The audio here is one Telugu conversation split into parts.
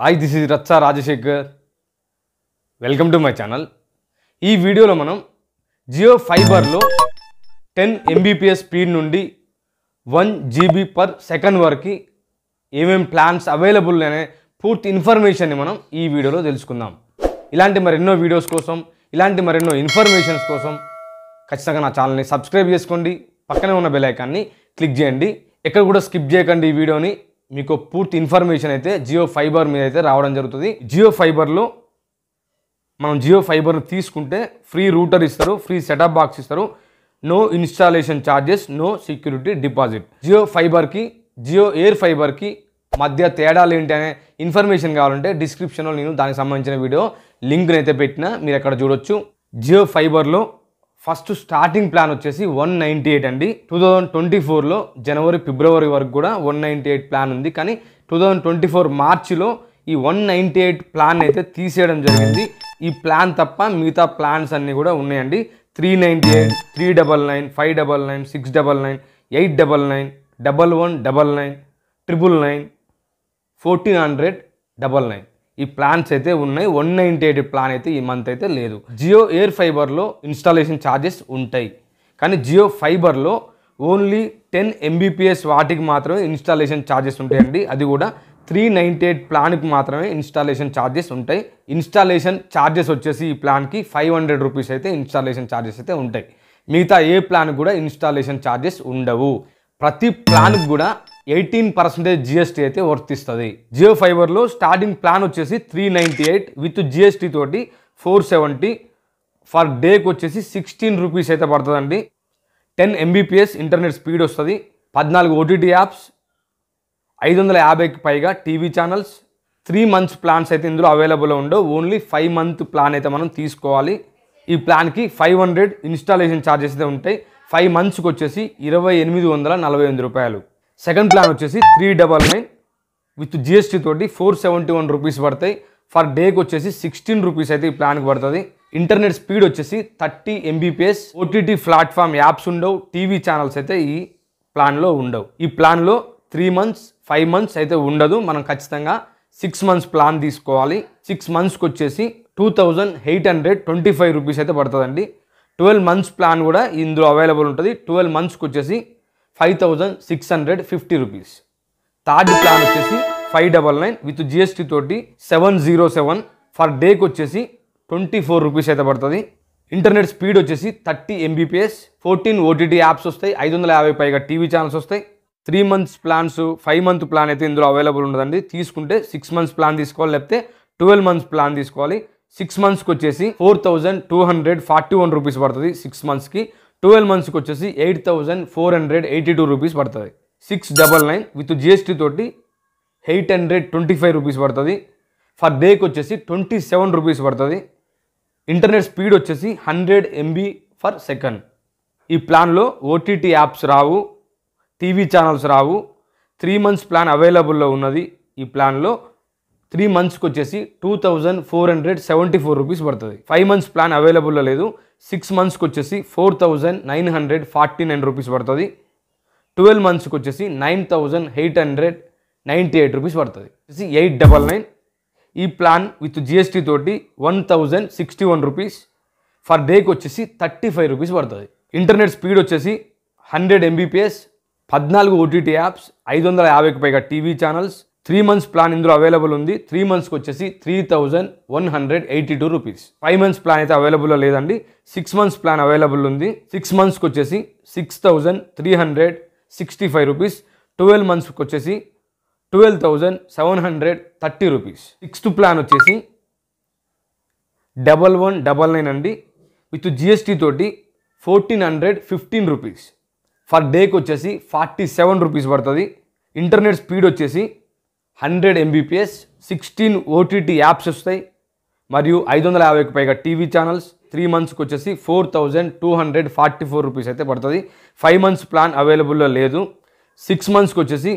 Hi, this is Ratsa Rajashekar. Welcome to my channel. ఈ వీడియోలో మనం జియో ఫైబర్లో 10 Mbps స్పీడ్ నుండి 1 GB పర్ సెకండ్ వరకు ఏమేం ప్లాన్స్ అవైలబుల్ అనే పూర్తి ఇన్ఫర్మేషన్ని మనం ఈ వీడియోలో తెలుసుకుందాం. ఇలాంటి మరెన్నో వీడియోస్ కోసం, ఇలాంటి మరెన్నో ఇన్ఫర్మేషన్స్ కోసం ఖచ్చితంగా నా ఛానల్ని సబ్స్క్రైబ్ చేసుకోండి. పక్కనే ఉన్న బెల్ ఐకాన్ని క్లిక్ చేయండి. ఎక్కడ కూడా స్కిప్ చేయకండి ఈ వీడియోని. మీకు పూర్తి ఇన్ఫర్మేషన్ అయితే జియో ఫైబర్ మీద అయితే రావడం జరుగుతుంది. జియో ఫైబర్లో మనం జియో ఫైబర్ని తీసుకుంటే ఫ్రీ రూటర్ ఇస్తారు, ఫ్రీ సెటప్ బాక్స్ ఇస్తారు, no installation charges, no security deposit. Jio ఫైబర్కి జియో ఎయిర్ ఫైబర్కి మధ్య తేడాలు ఏంటి అనే ఇన్ఫర్మేషన్ కావాలంటే డిస్క్రిప్షన్లో నేను దానికి సంబంధించిన వీడియో లింక్ని అయితే పెట్టినా, మీరు అక్కడ చూడొచ్చు. జియో ఫైబర్లో ఫస్ట్ స్టార్టింగ్ ప్లాన్ వచ్చేసి 198 అండి. 2024లో జనవరి ఫిబ్రవరి వరకు కూడా 198 ప్లాన్ ఉంది. కానీ 2024 మార్చిలో ఈ 198 ప్లాన్ అయితే తీసేయడం జరిగింది. ఈ ప్లాన్ తప్ప మిగతా ప్లాన్స్ అన్నీ కూడా ఉన్నాయండి. 398, 399, 599, 699, 899, 1199, 999, 1499 ఈ ప్లాన్స్ అయితే ఉన్నాయి. 198 ప్లాన్ అయితే ఈ మంత్ అయితే లేదు. జియో ఎయిర్ ఫైబర్లో ఇన్స్టాలేషన్ ఛార్జెస్ ఉంటాయి, కానీ జియో ఫైబర్లో ఓన్లీ 10 Mbps వాటికి మాత్రమే ఇన్స్టాలేషన్ ఛార్జెస్ ఉంటాయండి. అది కూడా 398 ప్లాన్కి మాత్రమే ఇన్స్టాలేషన్ ఛార్జెస్ ఉంటాయి. ఇన్స్టాలేషన్ ఛార్జెస్ వచ్చేసి ఈ ప్లాన్కి 500 రూపీస్ అయితే ఇన్స్టాలేషన్ ఛార్జెస్ అయితే ఉంటాయి. మిగతా ఏ ప్లాన్కి కూడా ఇన్స్టాలేషన్ ఛార్జెస్ ఉండవు. ప్రతి ప్లాన్కి కూడా 18% GST అయితే వర్తిస్తుంది. జియో ఫైబర్లో స్టార్టింగ్ ప్లాన్ వచ్చేసి 398 విత్ GST తోటి 470 ఫర్ డేకి వచ్చేసి 16 రూపీస్ అయితే పడుతుందండి. 10 Mbps ఇంటర్నెట్ స్పీడ్ వస్తుంది. 14 OTT యాప్స్, 550కి పైగా టీవీ ఛానల్స్. 3 months ప్లాన్స్ అయితే ఇందులో అవైలబుల్ ఉండవు. ఓన్లీ 5 month ప్లాన్ అయితే మనం తీసుకోవాలి. ఈ ప్లాన్కి 500 ఇన్స్టాలేషన్ ఛార్జెస్ అయితే ఉంటాయి. 5 monthsకి వచ్చేసి 2848 రూపాయలు. సెకండ్ ప్లాన్ వచ్చేసి 399 విత్ GST తోటి 471 రూపీస్ పడతాయి. ఫర్ డేకి వచ్చేసి 16 రూపీస్ అయితే ఈ ప్లాన్కి పడుతుంది. ఇంటర్నెట్ స్పీడ్ వచ్చేసి 30 Mbps. OTT ప్లాట్ఫామ్ యాప్స్ ఉండవు, టీవీ ఛానల్స్ అయితే ఈ ప్లాన్లో ఉండవు. ఈ ప్లాన్లో 3 months, 5 months అయితే ఉండదు. మనం ఖచ్చితంగా 6 months ప్లాన్ తీసుకోవాలి. 6 monthsకి వచ్చేసి 2825 రూపీస్ అయితే పడుతుందండి. 12 months ప్లాన్ కూడా ఇందులో అవైలబుల్ ఉంటుంది. 12 monthsకి వచ్చేసి 5650 రూపీస్. థర్డ్ ప్లాన్ వచ్చేసి 599 విత్ GST తోటి 707 ఫర్ డేకి వచ్చేసి 24 రూపీస్ అయితే పడుతుంది. ఇంటర్నెట్ స్పీడ్ వచ్చేసి 30 Mbps. 14 OTT యాప్స్ వస్తాయి, 550 పైగా టీవీ ఛానల్స్ వస్తాయి. 3 months ప్లాన్స్, 5 month ప్లాన్ అయితే ఇందులో అవైలబుల్ ఉండదండి. తీసుకుంటే 6 months ప్లాన్ తీసుకోవాలి, లేకపోతే 12 months ప్లాన్ తీసుకోవాలి. 6 monthsకి వచ్చేసి 4241 రూపీస్ పడుతుంది 6 monthsకి. 12 monthsకి వచ్చేసి 8482 రూపీస్ పడుతుంది. 699 విత్ GST తోటి 825 రూపీస్ పడుతుంది. ఫర్ డేకి వచ్చేసి 27 రూపీస్ పడుతుంది. ఇంటర్నెట్ స్పీడ్ వచ్చేసి 100 MB ఫర్ సెకండ్. ఈ ప్లాన్లో OTT యాప్స్ రావు, టీవీ ఛానల్స్ రావు. 3 months ప్లాన్ అవైలబుల్లో ఉన్నది. ఈ ప్లాన్లో 3 monthsకి వచ్చేసి 2474 రూపీస్ పడుతుంది. 5 months ప్లాన్ అవైలబుల్లో లేదు. 6 monthsకి వచ్చేసి 4949 రూపీస్ పడుతుంది. 12 monthsకి వచ్చేసి 9898 రూపీస్ పడుతుంది. 899 ఈ ప్లాన్ విత్ GST తోటి 1061 రూపీస్. ఫర్ డేకి వచ్చేసి 35 రూపీస్ పడుతుంది. ఇంటర్నెట్ స్పీడ్ వచ్చేసి 100 Mbps. 14 OTT యాప్స్, 550కి పైగా టీవీ ఛానల్స్. 3 months ప్లాన్ ఇందులో అవైలబుల్ ఉంది. 3 monthsకి వచ్చేసి 3182 రూపీస్. 5 months ప్లాన్ అయితే అవైలబుల్లో లేదండి. 6 months ప్లాన్ అవైలబుల్ ఉంది. 6 monthsకి వచ్చేసి 6365 రూపీస్. 12 monthsకి వచ్చేసి 12730 రూపీస్. 6th ప్లాన్ వచ్చేసి 1199 అండి. విత్ GST తోటి 1415 రూపీస్. ఫర్ డేకి వచ్చేసి 47 రూపీస్ పడుతుంది. ఇంటర్నెట్ స్పీడ్ వచ్చేసి 100 Mbps. 16 OTT యాప్స్ వస్తాయి మరియు 550కి పైగా టీవీ ఛానల్స్. 3 monthsకి వచ్చేసి 4244 రూపీస్ అయితే పడుతుంది. 5 months ప్లాన్ అవైలబుల్లో లేదు. 6 monthsకి వచ్చేసి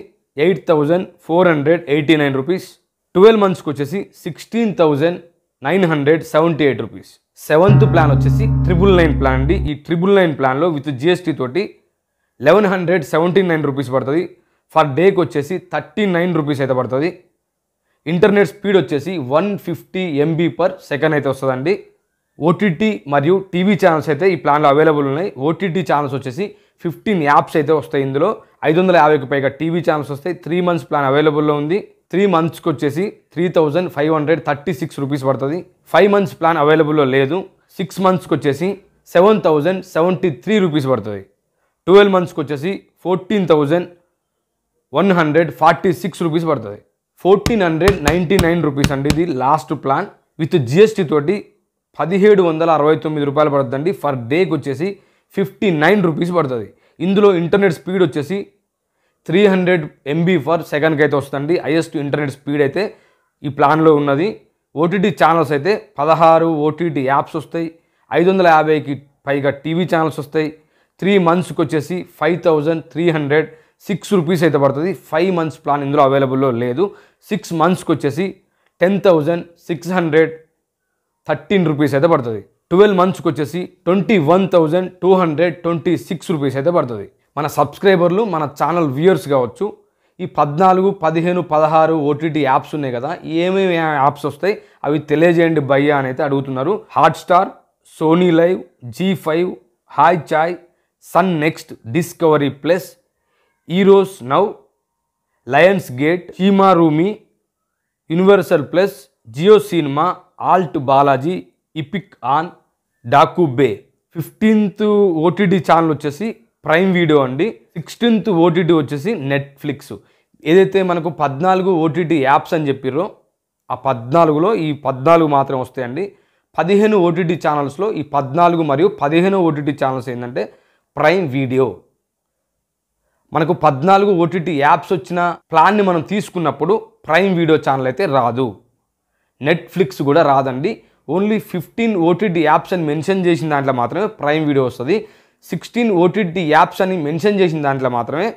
8489 రూపీస్. 12 monthsకి వచ్చేసి 16978 రూపీస్. 7th ప్లాన్ వచ్చేసి 999 ప్లాన్ అండి. ఈ 999 ప్లాన్లో విత్ GST తోటి 1179 రూపీస్ పడుతుంది. ఫర్ డేకి వచ్చేసి 39 రూపీస్ అయితే పడుతుంది. ఇంటర్నెట్ స్పీడ్ వచ్చేసి 150 MB per సెకండ్ అయితే వస్తుందండి. ఓటీటీ మరియు టీవీ ఛానల్స్ అయితే ఈ ప్లాన్లో అవైలబుల్ ఉన్నాయి. ఓటీటీ ఛానల్స్ వచ్చేసి 15 యాప్స్ అయితే వస్తాయి. ఇందులో 550కి పైగా టీవీ ఛానల్స్ వస్తాయి. 3 months ప్లాన్ అవైలబుల్లో ఉంది. 3 monthsకి వచ్చేసి 3536 రూపీస్ పడుతుంది. 5 months ప్లాన్ అవైలబుల్లో లేదు. 6 monthsకి వచ్చేసి 7073 రూపీస్ పడుతుంది. 12 monthsకి వచ్చేసి 14,146 రూపీస్ పడుతుంది. 1499 రూపీస్ అండి ఇది లాస్ట్ ప్లాన్. విత్ జిఎస్టీ తోటి 1769 రూపాయలు పడుతుందండి. ఫర్ డేకి వచ్చేసి 59 రూపీస్ పడుతుంది. ఇందులో ఇంటర్నెట్ స్పీడ్ వచ్చేసి 300 MB per సెకండ్కి అయితే వస్తుంది. హైయెస్ట్ ఇంటర్నెట్ స్పీడ్ అయితే ఈ ప్లాన్లో ఉన్నది. ఓటీటీ ఛానల్స్ అయితే 16 ఓటీటీ యాప్స్ వస్తాయి. 550కి పైగా టీవీ ఛానల్స్ వస్తాయి. 3 monthsకి వచ్చేసి 5306 రూపీస్ అయితే పడుతుంది. 5 months ప్లాన్ ఇందులో అవైలబుల్లో లేదు. 6 monthsకి వచ్చేసి 10,613 రూపీస్ అయితే పడుతుంది. 12 monthsకి వచ్చేసి 21,226 రూపీస్ అయితే పడుతుంది. మన సబ్స్క్రైబర్లు మన ఛానల్ వ్యూయర్స్ కావచ్చు. ఈ 14, 15, 16 ఓటీటీ యాప్స్ ఉన్నాయి కదా, ఏమేమి యాప్స్ వస్తాయి అవి తెలియజేయండి భయ్యా అని అయితే అడుగుతున్నారు. Hotstar, Sony Liv, G5, Hoichoi, Sun Next, Discovery Plus, Eros Now, Lionsgate, హీమా రూమి, Universal Plus, Jio cinema, alt Balaji, Epic On, Docubay. 15th OTT channel వచ్చేసి ప్రైమ్ వీడియో అండి. 16th ఓటీటీ వచ్చేసి నెట్ఫ్లిక్స్. ఏదైతే మనకు 14 ఓటీటీ యాప్స్ అని చెప్పిర్రో ఆ 14లో ఈ 14 మాత్రం వస్తాయండి. 15 ఓటీటీ ఛానల్స్లో ఈ 14 మరియు 15 ఓటీటీ ఛానల్స్ ఏంటంటే ప్రైమ్ వీడియో. మనకు 14 ఓటీటీ యాప్స్ వచ్చిన ప్లాన్ని మనం తీసుకున్నప్పుడు ప్రైమ్ వీడియో ఛానల్ అయితే రాదు. నెట్ఫ్లిక్స్ కూడా రాదండి. ఓన్లీ 15 ఓటీటీ యాప్స్ అని మెన్షన్ చేసిన దాంట్లో మాత్రమే ప్రైమ్ వీడియో వస్తుంది. 16 ఓటీటీ యాప్స్ అని మెన్షన్ చేసిన దాంట్లో మాత్రమే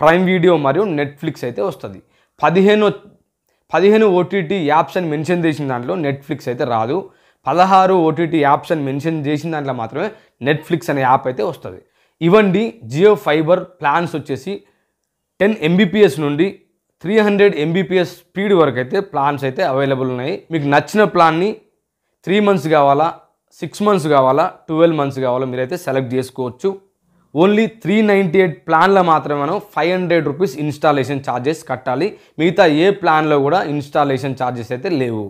ప్రైమ్ వీడియో మరియు నెట్ఫ్లిక్స్ అయితే వస్తుంది. 15 ఓటీటీ యాప్స్ అని మెన్షన్ చేసిన దాంట్లో నెట్ఫ్లిక్స్ అయితే రాదు. 16 ఓటీటీ యాప్స్ అని మెన్షన్ చేసిన దాంట్లో మాత్రమే నెట్ఫ్లిక్స్ అనే యాప్ అయితే వస్తుంది. ఇవండి జియో ఫైబర్ ప్లాన్స్ వచ్చేసి 10 MBPS నుండి 300 MBPS స్పీడ్ వరకు అయితే ప్లాన్స్ అయితే అవైలబుల్ ఉన్నాయి. మీకు నచ్చిన ప్లాన్ని 3 months కావాలా, 6 months కావాలా, 12 months కావాలా మీరైతే సెలెక్ట్ చేసుకోవచ్చు. ఓన్లీ 398 ప్లాన్లో మాత్రమే మనం 500 రూపీస్ ఇన్స్టాలేషన్ ఛార్జెస్ కట్టాలి. మిగతా ఏ ప్లాన్లో కూడా ఇన్స్టాలేషన్ ఛార్జెస్ అయితే లేవు.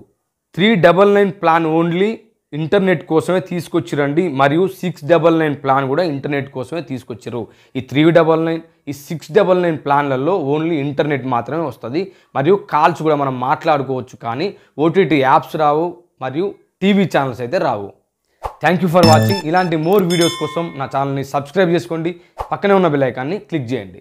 399 ప్లాన్ ఓన్లీ ఇంటర్నెట్ కోసమే తీసుకొచ్చిరండి. మరియు 699 ప్లాన్ కూడా ఇంటర్నెట్ కోసమే తీసుకొచ్చారు. ఈ 399, ఈ 699 ప్లాన్లలో ఓన్లీ ఇంటర్నెట్ మాత్రమే వస్తుంది. మరియు కాల్స్ కూడా మనం మాట్లాడుకోవచ్చు, కానీ ఓటీటీ యాప్స్ రావు మరియు టీవీ ఛానల్స్ అయితే రావు. Thank you for watching. ఇలాంటి మోర్ వీడియోస్ కోసం నా ఛానల్ని సబ్స్క్రైబ్ చేసుకోండి. పక్కనే ఉన్న బెల్ ఐకాన్ని క్లిక్ చేయండి.